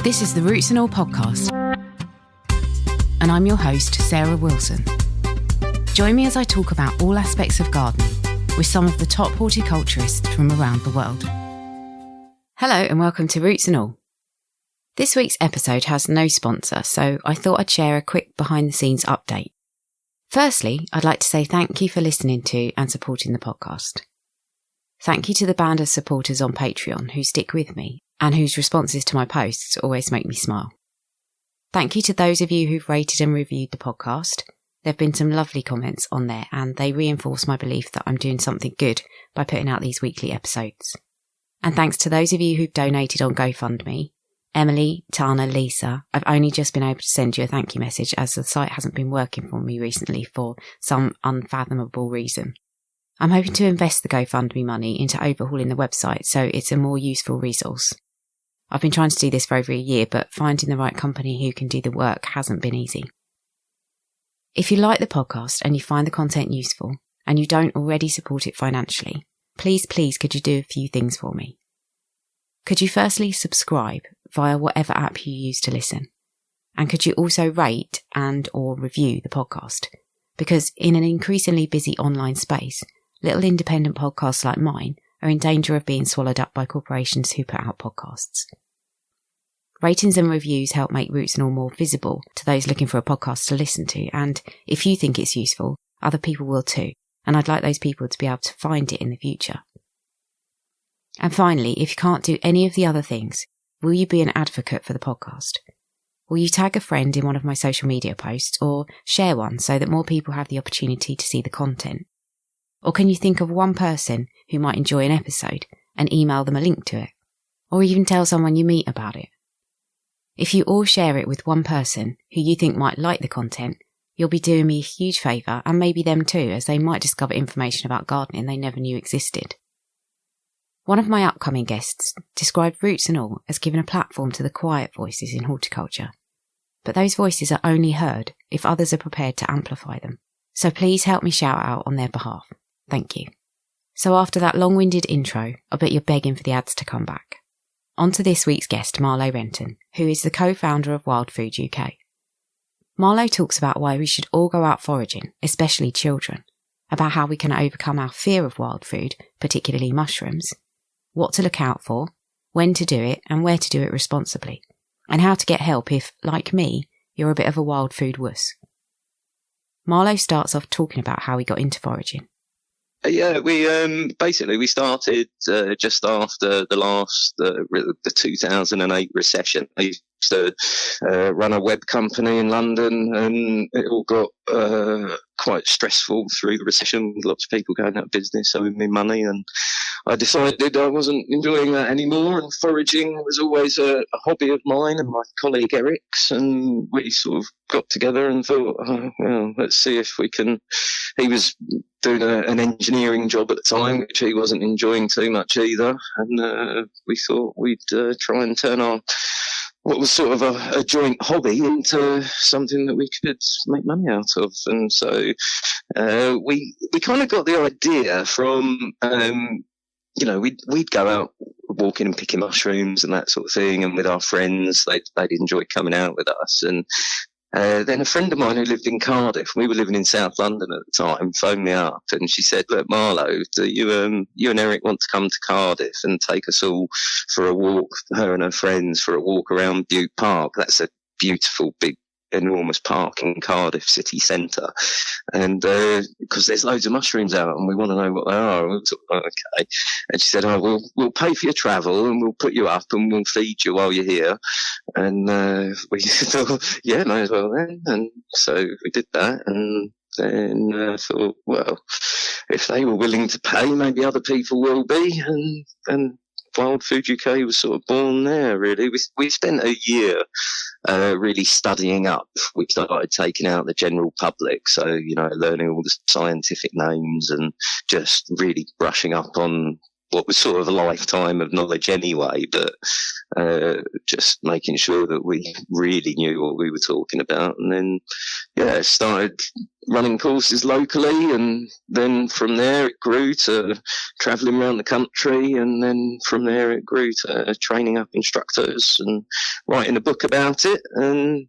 This is the Roots and All podcast, and I'm your host, Sarah Wilson. Join me as I talk about all aspects of gardening with some of the top horticulturists from around the world. Hello and welcome to Roots and All. This week's episode has no sponsor, so I thought I'd share a quick behind-the-scenes update. Firstly, I'd like to say thank you for listening to and supporting the podcast. Thank you to the band of supporters on Patreon who stick with me and whose responses to my posts always make me smile. Thank you to those of you who've rated and reviewed the podcast. There have been some lovely comments on there and they reinforce my belief that I'm doing something good by putting out these weekly episodes. And thanks to those of you who've donated on Gofundme. Emily, Tana, Lisa, I've only just been able to send you a thank you message as the site hasn't been working for me recently for some unfathomable reason. I'm hoping to invest the GoFundMe money into overhauling the website so it's a more useful resource. I've been trying to do this for over a year, but finding the right company who can do the work hasn't been easy. If you like the podcast and you find the content useful and you don't already support it financially, please could you do a few things for me? Could you firstly subscribe via whatever app you use to listen? And could you also rate and or review the podcast? Because in an increasingly busy online space, little independent podcasts like mine are in danger of being swallowed up by corporations who put out podcasts. Ratings and reviews help make Roots and All more visible to those looking for a podcast to listen to, and if you think it's useful, other people will too, and I'd like those people to be able to find it in the future. And finally, if you can't do any of the other things, will you be an advocate for the podcast? Will you tag a friend in one of my social media posts or share one so that more people have the opportunity to see the content? Or can you think of one person who might enjoy an episode and email them a link to it? Or even tell someone you meet about it? If you all share it with one person who you think might like the content, you'll be doing me a huge favour and maybe them too, as they might discover information about gardening they never knew existed. One of my upcoming guests described Roots and All as giving a platform to the quiet voices in horticulture. But those voices are only heard if others are prepared to amplify them. So please help me shout out on their behalf. Thank you. So after that long-winded intro, I bet you're begging for the ads to come back. On to this week's guest, Marlow Renton, who is the co-founder of Wild Food UK. Marlow talks about why we should all go out foraging, especially children, about how we can overcome our fear of wild food, particularly mushrooms, what to look out for, when to do it and where to do it responsibly, and how to get help if, like me, you're a bit of a wild food wuss. Marlow starts off talking about how he got into foraging. Yeah, we started just after the 2008 recession. I used to run a web company in London, and it all got quite stressful through the recession. Lots of people going out of business, owing me money, and I decided I wasn't enjoying that anymore. And foraging was always a hobby of mine and my colleague Eric's, and we sort of got together and thought, let's see if we can. He was doing an engineering job at the time, which he wasn't enjoying too much either, and we thought we'd try and turn our what was sort of a joint hobby into something that we could make money out of. And so we kind of got the idea from we'd go out walking and picking mushrooms and that sort of thing, and with our friends they'd enjoy coming out with us. And then a friend of mine who lived in Cardiff, we were living in South London at the time, phoned me up and she said, "Look, Marlow, do you and Eric want to come to Cardiff and take us all for a walk, her and her friends, for a walk around Butte Park?" That's a beautiful, big, enormous park in Cardiff city centre. And because there's loads of mushrooms out and we want to know what they are. And we thought, okay. And she said, we'll pay for your travel and we'll put you up and we'll feed you while you're here. And we thought, yeah, may as well then. And so we did that, and then thought, well, if they were willing to pay, maybe other people will be. And Wild Food UK was sort of born there, really. We spent a year really studying up. We started taking out the general public, so, learning all the scientific names and just really brushing up on what was sort of a lifetime of knowledge anyway, but just making sure that we really knew what we were talking about. And then, started running courses locally, and then from there it grew to travelling around the country, and then from there it grew to training up instructors and writing a book about it. And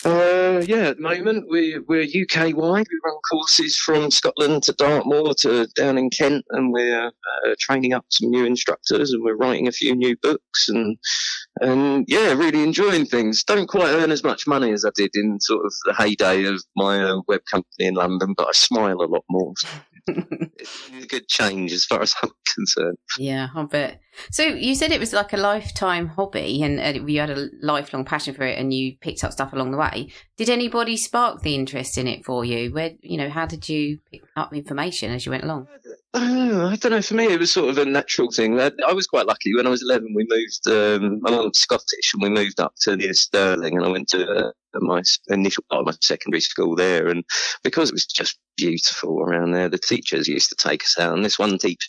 at the moment we're UK wide. We run courses from Scotland to Dartmoor to down in Kent, and we're training up some new instructors, and we're writing a few new books, and really enjoying things. Don't quite earn as much money as I did in sort of the heyday of my web company in London, but I smile a lot more. It's a good change as far as I'm concerned. Yeah, I bet. So you said it was like a lifetime hobby, and you had a lifelong passion for it, and you picked up stuff along the way. Did anybody spark the interest in it for you? How did you pick up information as you went along? I don't know. For me, it was sort of a natural thing. I was quite lucky. When I was 11, we moved. I'm Scottish, and we moved up to near Stirling, and I went to my initial part of my secondary school there. And because it was just beautiful around there, the teachers used to take us out. And this one teacher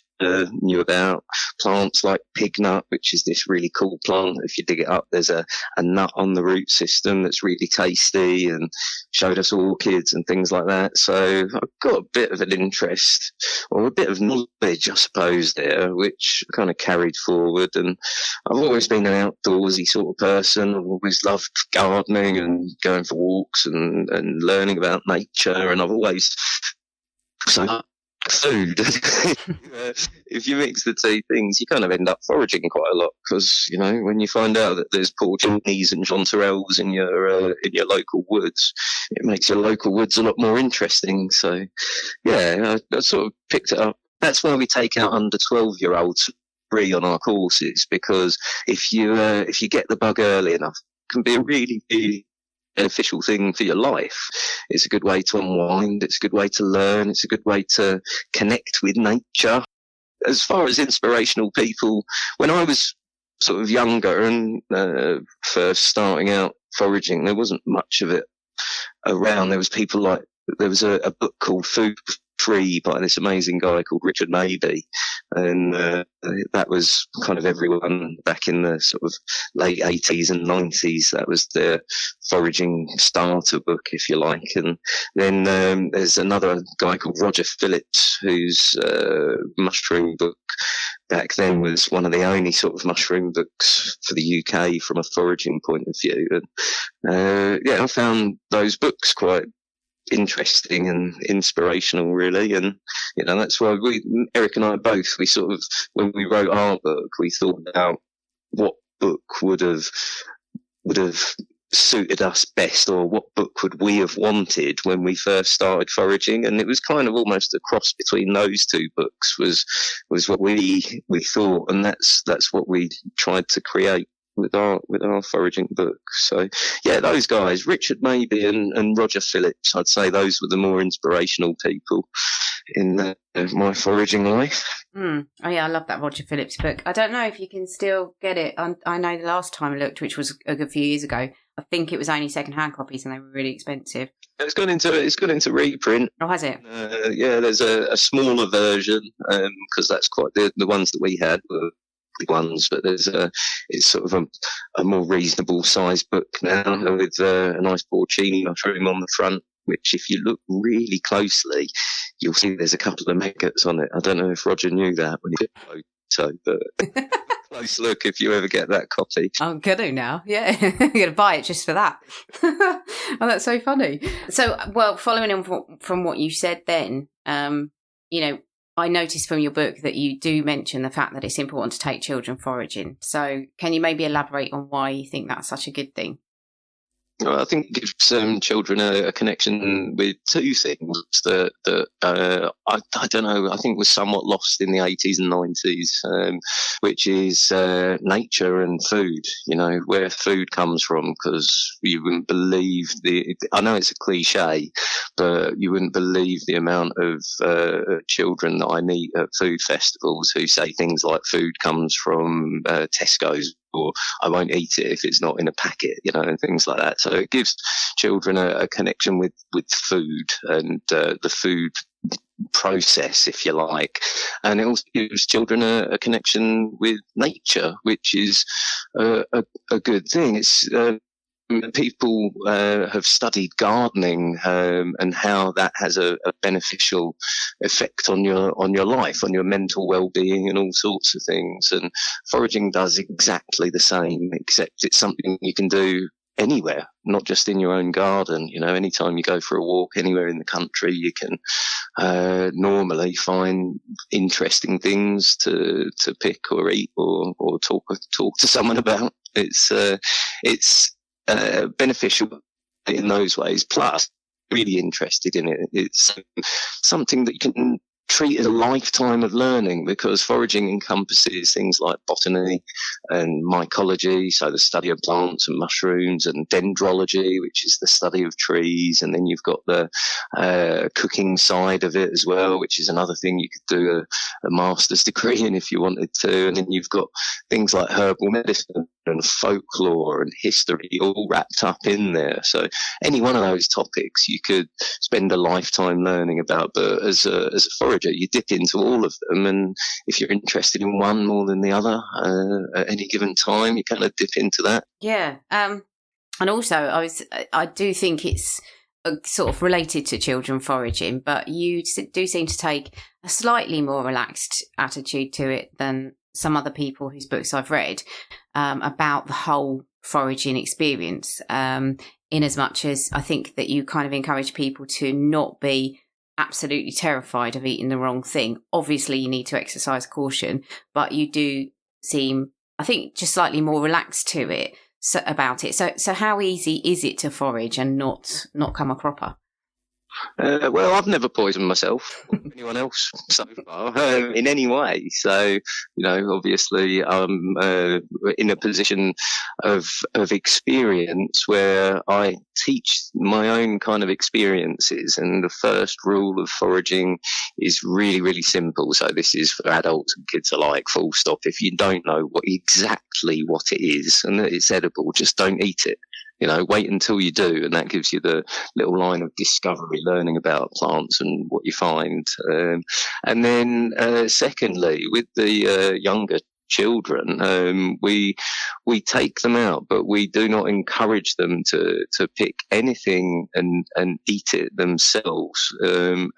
knew about plants like pignut, which is this really cool plant. If you dig it up, there's a nut on the root system that's really tasty, and showed us orchids and things like that. So I got a bit of an interest, or a bit of knowledge, I suppose, there, which kind of carried forward. And I've always been an outdoorsy sort of person. I've always loved gardening and going for walks and learning about nature. And I've always food. If you mix the two things, you kind of end up foraging quite a lot, because when you find out that there's Portuguese and chanterelles in your local woods, it makes your local woods a lot more interesting. So I sort of picked it up. That's why we take out under 12-year-olds free on our courses, because if you get the bug early enough, it can be a really, really beneficial thing for your life. It's a good way to unwind. It's a good way to learn. It's a good way to connect with nature. As far as inspirational people, when I was sort of younger and first starting out foraging, there wasn't much of it around. There was a book called Food Free by this amazing guy called Richard Maybe, and that was kind of everyone back in the sort of late 80s and 90s. That was their foraging starter book, if you like. And then there's another guy called Roger Phillips, whose mushroom book back then was one of the only sort of mushroom books for the UK from a foraging point of view. And I found those books quite interesting and inspirational, really. And that's why Eric and I both, we sort of, when we wrote our book, we thought about what book would have suited us best, or what book would we have wanted when we first started foraging. And it was kind of almost a cross between those two books was what we thought, and that's what we tried to create with our foraging book. So those guys, Richard Maybe and Roger Phillips, I'd say those were the more inspirational people in my foraging life. Oh yeah, I love that Roger Phillips book. I don't know if you can still get it. I know the last time I looked, which was a good few years ago, I think it was only second-hand copies, and they were really expensive. It's gone into reprint. Oh, has it? There's a smaller version, because that's quite the ones that we had were big ones, but it's sort of a more reasonable sized book now, with a nice porcini mushroom on the front, which if you look really closely, you'll see there's a couple of maggots on it. I don't know if Roger knew that when he did the photo, but close look if you ever get that copy. I'm gonna now, yeah. I'm gonna buy it just for that. Oh, that's so funny. So, well, following on from what you said then, I noticed from your book that you do mention the fact that it's important to take children foraging. So can you maybe elaborate on why you think that's such a good thing? Well, I think it gives children a connection with two things that I don't know, I think was somewhat lost in the 80s and 90s, which is nature and food, where food comes from, because you wouldn't believe I know it's a cliche, but you wouldn't believe the amount of children that I meet at food festivals who say things like food comes from Tesco's, or I won't eat it if it's not in a packet, and things like that. So it gives children a connection with food and the food process, if you like. And it also gives children a connection with nature, which is a good thing. It's people have studied gardening and how that has a beneficial effect on your life, on your mental well-being and all sorts of things. And foraging does exactly the same, except it's something you can do anywhere, not just in your own garden. You know, anytime you go for a walk anywhere in the country, you can normally find interesting things to pick or eat or talk to someone about. It's beneficial in those ways. Plus, really interested in it. It's something that you can treat as a lifetime of learning, because foraging encompasses things like botany and mycology, so the study of plants and mushrooms, and dendrology, which is the study of trees, and then you've got the cooking side of it as well, which is another thing you could do a master's degree in if you wanted to. And then you've got things like herbal medicine and folklore and history all wrapped up in there. So any one of those topics you could spend a lifetime learning about, but as a forager you dip into all of them, and if you're interested in one more than the other at any given time, you kind of dip into that. Yeah. And also I do think it's sort of related to children foraging, but you do seem to take a slightly more relaxed attitude to it than some other people whose books I've read about the whole foraging experience, in as much as I think that you kind of encourage people to not be absolutely terrified of eating the wrong thing. Obviously, you need to exercise caution, but you do seem, I think, just slightly more relaxed to it about it. So how easy is it to forage and not come a cropper? Well, I've never poisoned myself or anyone else so far in any way. So, you know, obviously I'm in a position of experience where I teach my own kind of experiences. And the first rule of foraging is really, really simple. So this is for adults and kids alike, full stop. If you don't know exactly what it is and that it's edible, just don't eat it. You know, wait until you do, and that gives you the little line of discovery, learning about plants and what you find. And then, secondly, with the younger children, we take them out, but we do not encourage them to pick anything and eat it themselves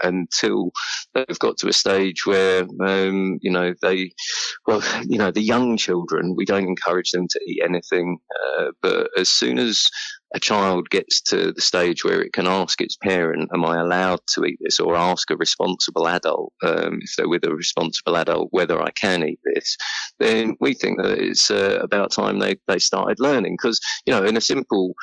until they've got to a stage where the young children, we don't encourage them to eat anything, but as soon as a child gets to the stage where it can ask its parent, am I allowed to eat this, or ask a responsible adult, if they're with a responsible adult, whether I can eat this, then we think that it's about time they started learning. Because, you know, in a simple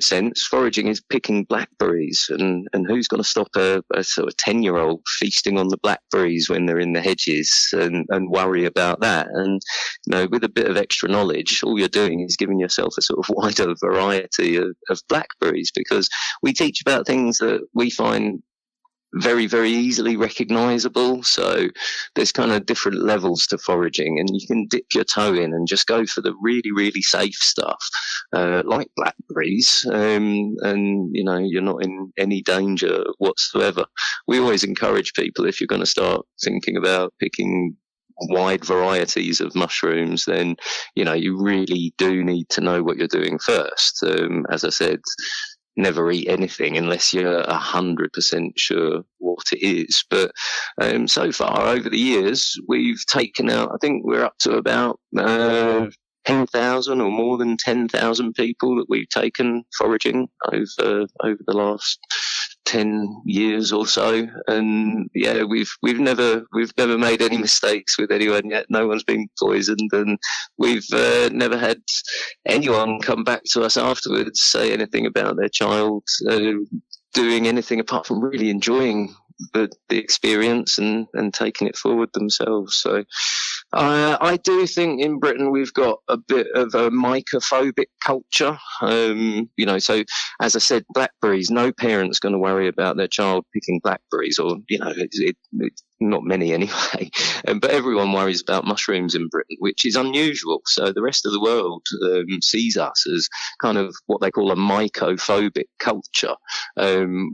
sense, foraging is picking blackberries, and who's going to stop a sort of 10-year-old feasting on the blackberries when they're in the hedges and worry about that? And, you know, with a bit of extra knowledge, all you're doing is giving yourself a sort of wider variety of blackberries, because we teach about things that we find very, very easily recognizable. So there's kind of different levels to foraging, and you can dip your toe in and just go for the really, really safe stuff, like blackberries, and, you know, you're not in any danger whatsoever. We always encourage people, if you're going to start thinking about picking wide varieties of mushrooms, then, you know, you really do need to know what you're doing first. As I said, never eat anything unless you're 100% sure what it is. But so far over the years, we've taken out, I think we're up to about 10,000 or more than 10,000 people that we've taken foraging over the last 10 years or so. And yeah, we've never made any mistakes with anyone yet. No one's been poisoned, and we've never had anyone come back to us afterwards say anything about their child doing anything apart from really enjoying the experience and taking it forward themselves. So I do think in Britain we've got a bit of a mycophobic culture. You know, so as I said, blackberries, no parent's going to worry about their child picking blackberries, or, you know, it's not many anyway, but everyone worries about mushrooms in Britain, which is unusual. So the rest of the world sees us as kind of what they call a mycophobic culture,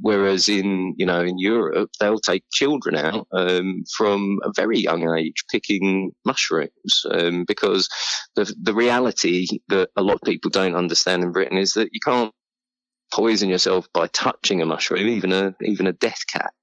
whereas in Europe, they'll take children out from a very young age picking mushrooms, because the reality that a lot of people don't understand in Britain is that you can't poison yourself by touching a mushroom, even a death cap,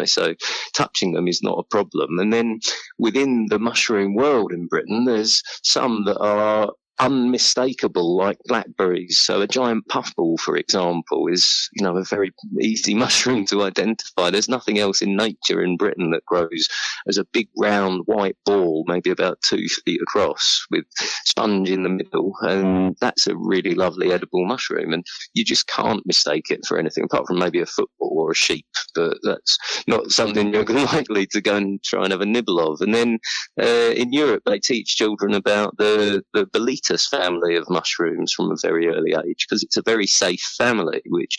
so touching them is not a problem. And then within the mushroom world in Britain, there's some that are unmistakable, like blackberries. So a giant puffball, for example, is a very easy mushroom to identify. There's nothing else in nature in Britain that grows as a big round white ball, maybe about 2 feet across, with sponge in the middle, and that's a really lovely edible mushroom, and you just can't mistake it for anything apart from maybe a football or a sheep, but that's not something you're likely to go and try and have a nibble of. And then in Europe, they teach children about the Bellitus family of mushrooms from a very early age, because it's a very safe family, which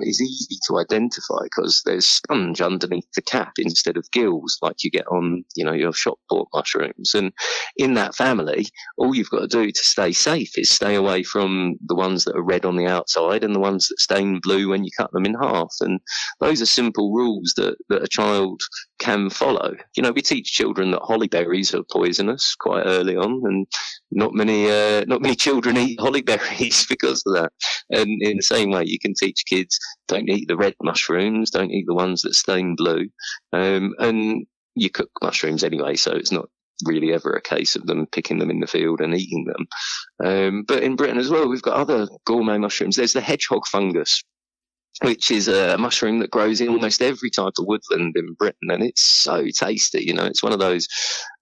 is easy to identify because there's sponge underneath the cap instead of gills like you get on your shop bought mushrooms. And in that family, all you've got to do to stay safe is stay away from the ones that are red on the outside and the ones that stain blue when you cut them in half. And those are simple rules that a child can follow. We teach children that holly berries are poisonous quite early on, and not many children eat holly berries because of that. And in the same way, you can teach kids, don't eat the red mushrooms, don't eat the ones that stain blue. And you cook mushrooms anyway, so it's not really ever a case of them picking them in the field and eating them. But in Britain as well, we've got other gourmet mushrooms. There's the hedgehog fungus, which is a mushroom that grows in almost every type of woodland in Britain, and it's so tasty. It's one of those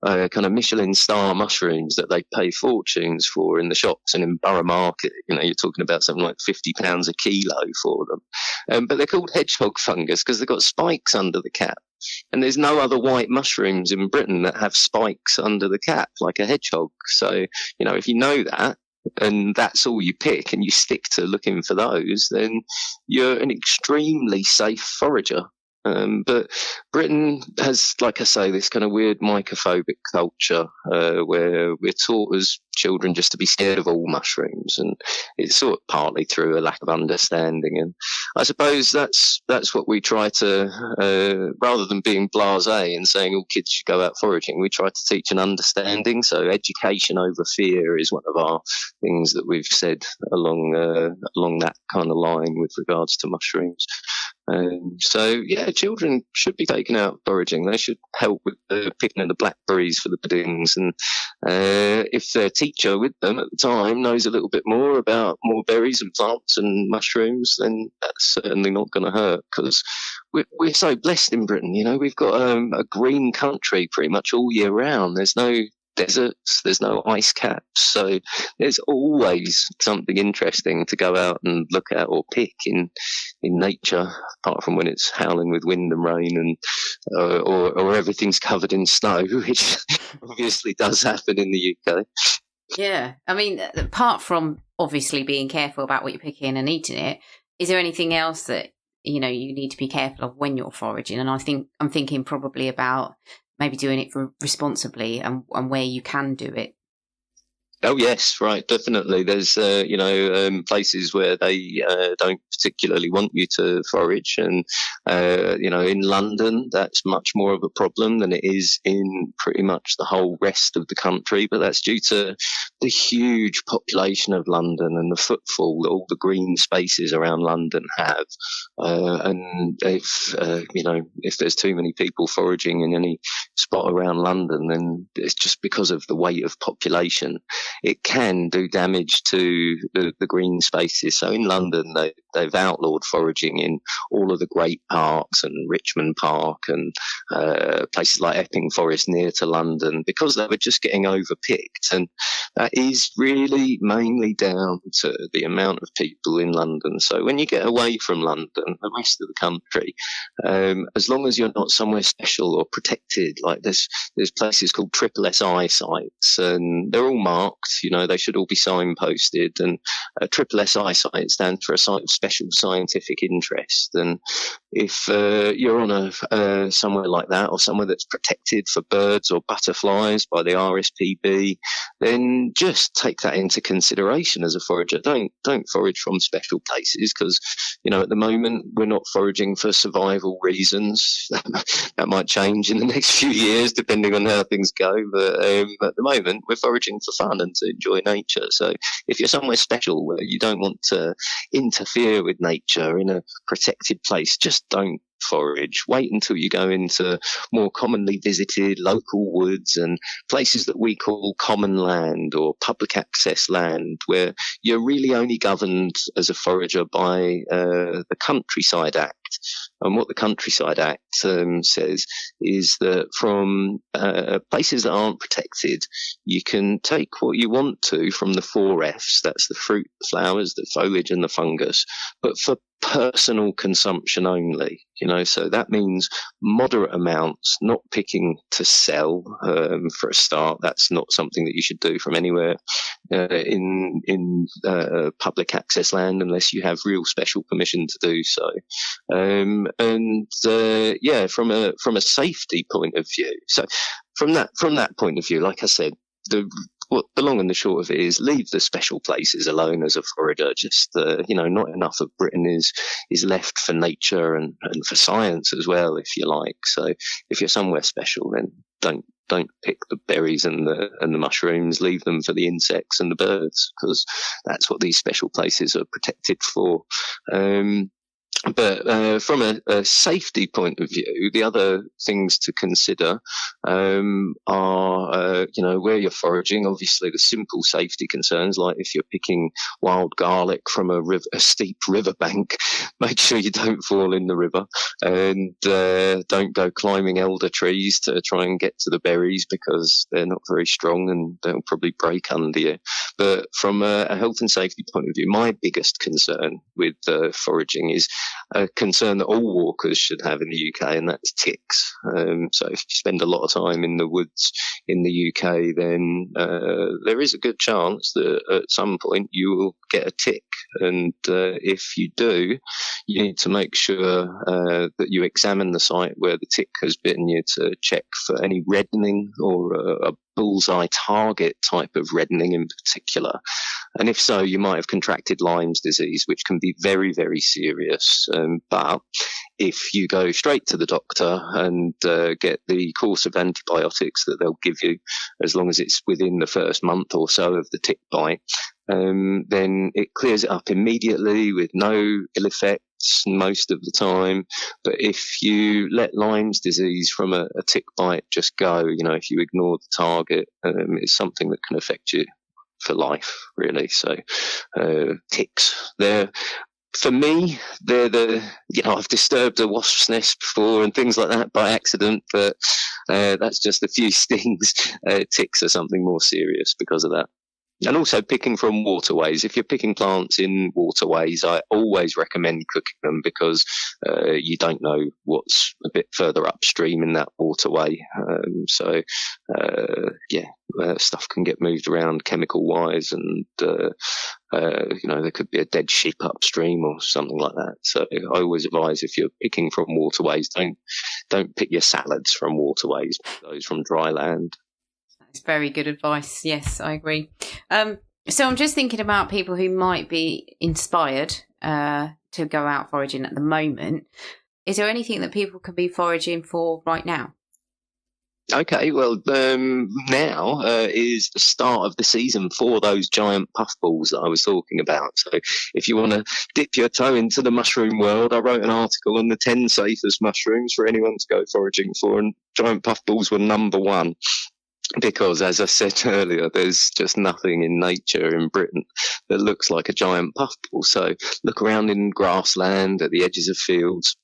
kind of Michelin star mushrooms that they pay fortunes for in the shops and in Borough Market. You're talking about something like £50 a kilo for them. But they're called hedgehog fungus because they've got spikes under the cap. And there's no other white mushrooms in Britain that have spikes under the cap like a hedgehog. So, if you know that, and that's all you pick and you stick to looking for those, then you're an extremely safe forager. But Britain has, like I say, this kind of weird mycophobic culture where we're taught as children just to be scared of all mushrooms, and it's sort of partly through a lack of understanding. And I suppose that's what we try to, rather than being blasé and saying all kids should go out foraging, we try to teach an understanding. So education over fear is one of our things that we've said along that kind of line with regards to mushrooms. So yeah, children should be taken out foraging. They should help with the picking of the blackberries for the puddings, and if their teacher with them at the time knows a little bit more about more berries and plants and mushrooms, then that's certainly not going to hurt, because we're so blessed in Britain. We've got a green country pretty much all year round. There's no deserts, there's no ice caps, so there's always something interesting to go out and look at or pick in nature, apart from when it's howling with wind and rain and or everything's covered in snow, which obviously does happen in the UK. Yeah, I mean, apart from obviously being careful about what you're picking and eating it, is there anything else that you need to be careful of when you're foraging? And I'm thinking probably about maybe doing it responsibly and where you can do it. Oh yes, right, definitely. There's places where they don't particularly want you to forage, and in London that's much more of a problem than it is in pretty much the whole rest of the country. But that's due to the huge population of London and the footfall that all the green spaces around London have. And if there's too many people foraging in any spot around London, then it's just because of the weight of population. It can do damage to the green spaces. So in London, they've outlawed foraging in all of the great parks and Richmond Park and places like Epping Forest near to London, because they were just getting overpicked. And that that is really mainly down to the amount of people in London. So when you get away from London, the rest of the country, as long as you're not somewhere special or protected, like there's places called SSSI sites, and they're all marked, they should all be signposted. And a SSSI site stands for a site of special scientific interest. And if you're on somewhere like that, or somewhere that's protected for birds or butterflies by the RSPB, then just take that into consideration as a forager. Don't forage from special places, because at the moment we're not foraging for survival reasons. That might change in the next few years depending on how things go, but at the moment we're foraging for fun and to enjoy nature. So if you're somewhere special where you don't want to interfere with nature in a protected place, just don't forage. Wait until you go into more commonly visited local woods and places that we call common land or public access land, where you're really only governed as a forager by the Countryside Act. And what the Countryside Act says is that from places that aren't protected, you can take what you want to from the 4 Fs, that's the fruit, the flowers, the foliage and the fungus, but for personal consumption only, so that means moderate amounts, not picking to sell for a start. That's not something that you should do from anywhere in public access land unless you have real special permission to do so. From a safety point of view. So from that point of view, like I said, the long and the short of it is leave the special places alone as a forager. Just, not enough of Britain is left for nature and for science as well, if you like. So if you're somewhere special, then don't pick the berries and the mushrooms. Leave them for the insects and the birds, because that's what these special places are protected for. But from a safety point of view, the other things to consider are, where you're foraging. Obviously, the simple safety concerns, like if you're picking wild garlic from a steep riverbank, make sure you don't fall in the river, and don't go climbing elder trees to try and get to the berries, because they're not very strong and they'll probably break under you. But from a health and safety point of view, my biggest concern with foraging is a concern that all walkers should have in the UK, and that's ticks. So if you spend a lot of time in the woods in the UK, then there is a good chance that at some point you will get a tick. And if you do, you need to make sure that you examine the site where the tick has bitten you to check for any reddening or a bullseye target type of reddening in particular. And if so, you might have contracted Lyme's disease, which can be very, very serious. But if you go straight to the doctor and get the course of antibiotics that they'll give you, as long as it's within the first month or so of the tick bite, then it clears it up immediately with no ill effects most of the time. But if you let Lyme's disease from a tick bite just go, if you ignore the target, it's something that can affect you for life, really. So ticks, for me, they're I've disturbed a wasp's nest before and things like that by accident, but that's just a few stings. Ticks are something more serious because of that. And also picking from waterways. If you're picking plants in waterways, I always recommend cooking them, because you don't know what's a bit further upstream in that waterway. Stuff can get moved around chemical-wise, and there could be a dead sheep upstream or something like that. So I always advise, if you're picking from waterways, don't pick your salads from waterways, pick those from dry land. It's very good advice. Yes, I agree. So I'm just thinking about people who might be inspired to go out foraging at the moment. Is there anything that people can be foraging for right now? Okay, well, now is the start of the season for those giant puffballs that I was talking about. So if you want to dip your toe into the mushroom world, I wrote an article on the 10 safest mushrooms for anyone to go foraging for, and giant puffballs were number 1. Because, as I said earlier, there's just nothing in nature in Britain that looks like a giant puffball. So look around in grassland, at the edges of fields,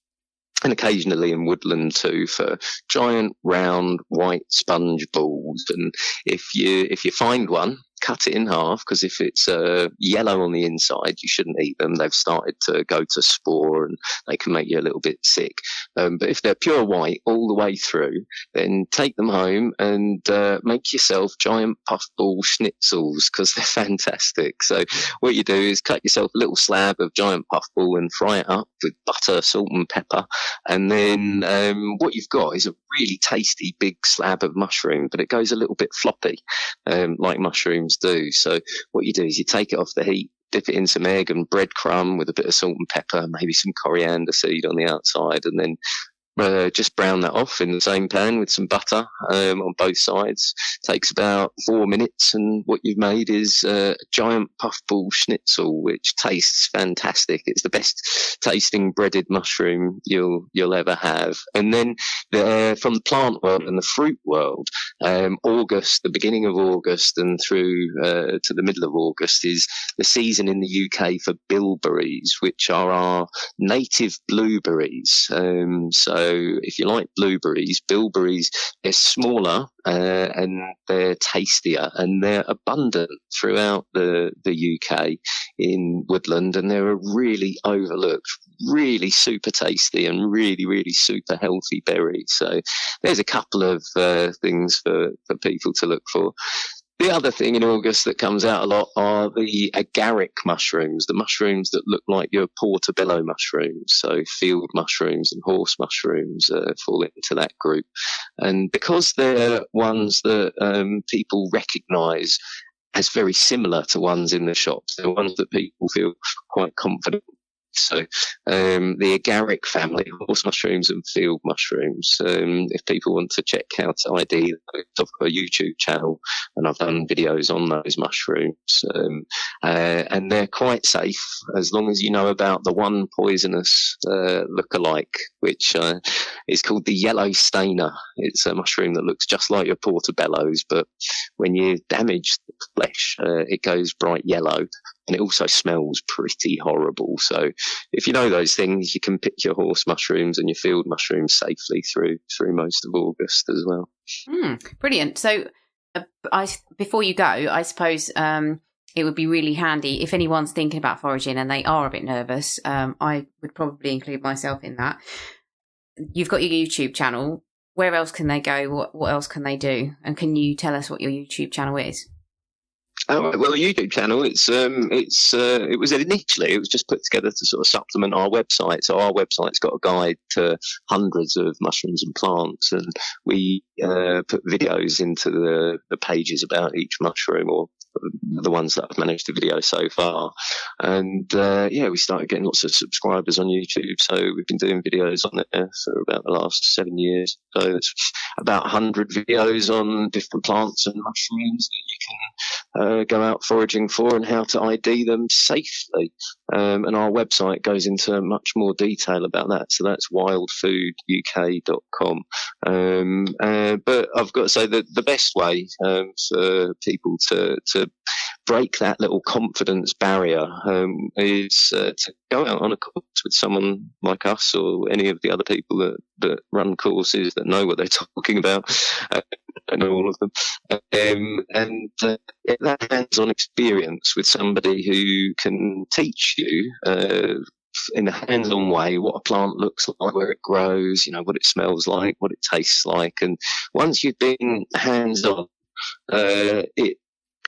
and occasionally in woodland too, for giant round white sponge balls. And if you find one, cut it in half, because if it's yellow on the inside, you shouldn't eat them. They've started to go to spore and they can make you a little bit sick. But if they're pure white all the way through, then take them home and make yourself giant puffball schnitzels, because they're fantastic. So what you do is cut yourself a little slab of giant puffball and fry it up with butter, salt and pepper. And then what you've got is a really tasty big slab of mushroom, but it goes a little bit floppy, like mushrooms do. So what you do is you take it off the heat, dip it in some egg and breadcrumb with a bit of salt and pepper, maybe some coriander seed on the outside, and then just brown that off in the same pan with some butter on both sides. Takes about 4 minutes, and what you've made is a giant puffball schnitzel, which tastes fantastic. It's the best tasting breaded mushroom you'll ever have. And then from the plant world and the fruit world, the beginning of August and through to the middle of August is the season in the UK for bilberries, which are our native blueberries. So if you like blueberries, bilberries, they're smaller and they're tastier, and they're abundant throughout the UK in woodland, and they're a really overlooked, really super tasty and really, really super healthy berry. So there's a couple of things for people to look for. The other thing in August that comes out a lot are the agaric mushrooms, the mushrooms that look like your portobello mushrooms. So field mushrooms and horse mushrooms fall into that group. And because they're ones that people recognise as very similar to ones in the shops, they're ones that people feel quite confident. So the agaric family, horse mushrooms and field mushrooms, if people want to check how to ID those, I've got a YouTube channel and I've done videos on those mushrooms. And they're quite safe as long as you know about the one poisonous lookalike, which is called the yellow stainer. It's a mushroom that looks just like your portobellos, but when you damage the flesh, it goes bright yellow. And it also smells pretty horrible. So if you know those things, you can pick your horse mushrooms and your field mushrooms safely through most of August as well. Brilliant. So before you go, I suppose it would be really handy if anyone's thinking about foraging and they are a bit nervous. I would probably include myself in that. You've got your YouTube channel. Where else can they go? What else can they do? And can you tell us what your YouTube channel is? Oh, well, the YouTube channel, it was just put together to sort of supplement our website. So our website's got a guide to hundreds of mushrooms and plants, and we put videos into the pages about each mushroom, or the ones that I've managed to video so far. And we started getting lots of subscribers on YouTube, so we've been doing videos on there for about the last 7 years. So it's about 100 videos on different plants and mushrooms that you can go out foraging for and how to ID them safely. And our website goes into much more detail about that. So that's wildfooduk.com. But I've got to say that the best way for people to break that little confidence barrier is to go out on a course with someone like us or any of the other people that run courses that know what they're talking about. I know all of them. And get that hands-on experience with somebody who can teach you in a hands-on way what a plant looks like, where it grows, what it smells like, what it tastes like. And once you've been hands-on, it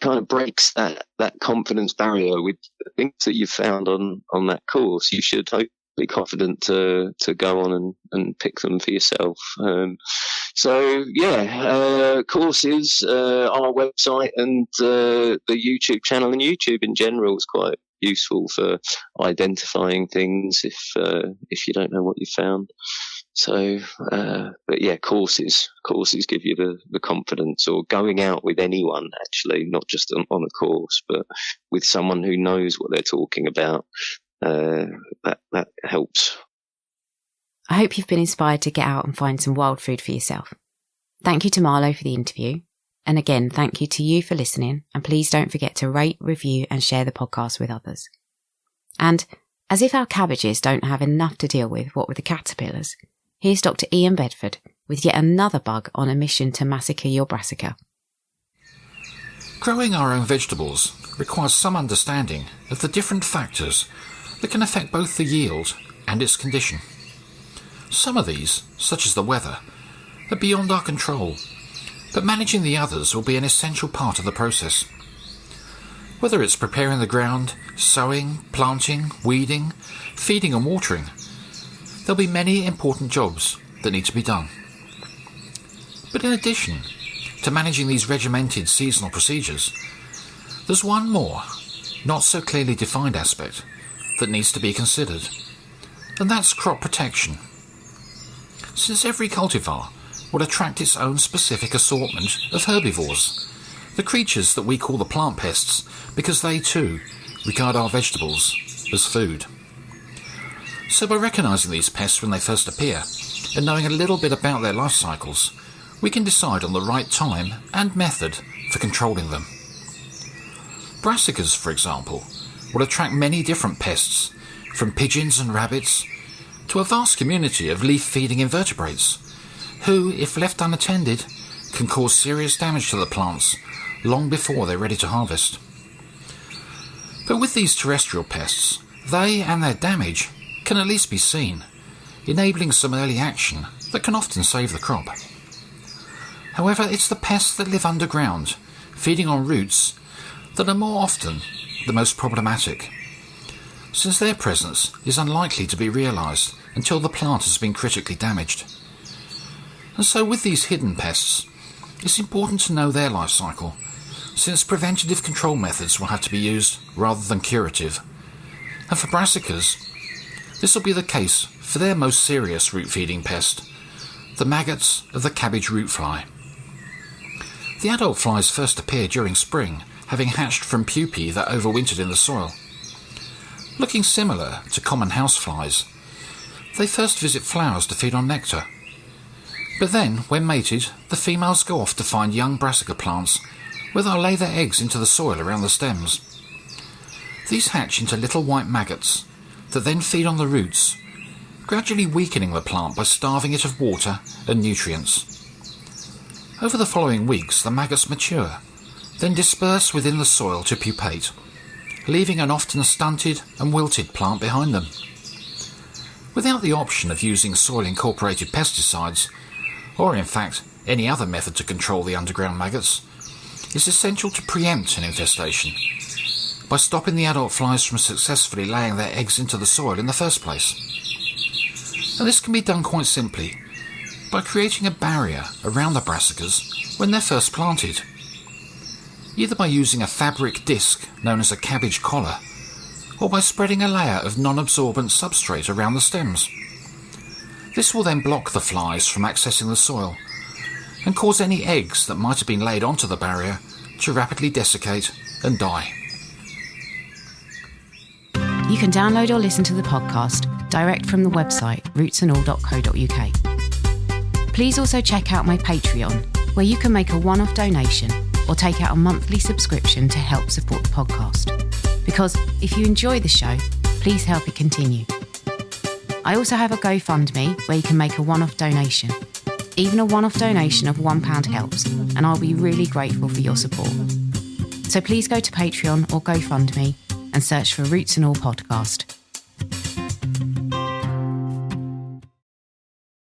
kind of breaks that confidence barrier with the things that you've found on that course. You should hope be confident to go on and pick them for yourself. Courses, our website and the YouTube channel, and YouTube in general is quite useful for identifying things if you don't know what you found. So, courses give you the confidence, or going out with anyone, actually, not just on a course, but with someone who knows what they're talking about. That helps. I hope you've been inspired to get out and find some wild food for yourself. Thank you to Marlow for the interview. And again, thank you to you for listening. And please don't forget to rate, review and share the podcast with others. And as if our cabbages don't have enough to deal with, what with the caterpillars, here's Dr. Ian Bedford with yet another bug on a mission to massacre your brassica. Growing our own vegetables requires some understanding of the different factors that can affect both the yield and its condition. Some of these, such as the weather, are beyond our control, but managing the others will be an essential part of the process. Whether it's preparing the ground, sowing, planting, weeding, feeding and watering, there'll be many important jobs that need to be done. But in addition to managing these regimented seasonal procedures, there's one more, not so clearly defined aspect that needs to be considered, and that's crop protection. Since every cultivar will attract its own specific assortment of herbivores, the creatures that we call the plant pests, because they too regard our vegetables as food. So by recognising these pests when they first appear, and knowing a little bit about their life cycles, we can decide on the right time and method for controlling them. Brassicas, for example, will attract many different pests, from pigeons and rabbits to a vast community of leaf-feeding invertebrates, who, if left unattended, can cause serious damage to the plants long before they're ready to harvest. But with these terrestrial pests, they and their damage can at least be seen, enabling some early action that can often save the crop. However, it's the pests that live underground, feeding on roots, that are more often the most problematic, since their presence is unlikely to be realised until the plant has been critically damaged. And so with these hidden pests, it's important to know their life cycle, since preventative control methods will have to be used rather than curative. And for brassicas, this will be the case for their most serious root-feeding pest, the maggots of the cabbage root fly. The adult flies first appear during spring, having hatched from pupae that overwintered in the soil. Looking similar to common houseflies, they first visit flowers to feed on nectar. But then, when mated, the females go off to find young brassica plants where they'll lay their eggs into the soil around the stems. These hatch into little white maggots that then feed on the roots, gradually weakening the plant by starving it of water and nutrients. Over the following weeks, the maggots mature, then disperse within the soil to pupate, leaving an often stunted and wilted plant behind them. Without the option of using soil-incorporated pesticides, or in fact any other method to control the underground maggots, it's essential to preempt an infestation by stopping the adult flies from successfully laying their eggs into the soil in the first place. And this can be done quite simply by creating a barrier around the brassicas when they're first planted, either by using a fabric disc known as a cabbage collar, or by spreading a layer of non-absorbent substrate around the stems. This will then block the flies from accessing the soil and cause any eggs that might have been laid onto the barrier to rapidly desiccate and die. You can download or listen to the podcast direct from the website rootsandall.co.uk. Please also check out my Patreon, where you can make a one-off donation or take out a monthly subscription to help support the podcast. Because if you enjoy the show, please help it continue. I also have a Gofundme where you can make a one-off donation. Even a one-off donation of £1 helps, and I'll be really grateful for your support. So please go to Patreon or Gofundme and search for Roots and All Podcast.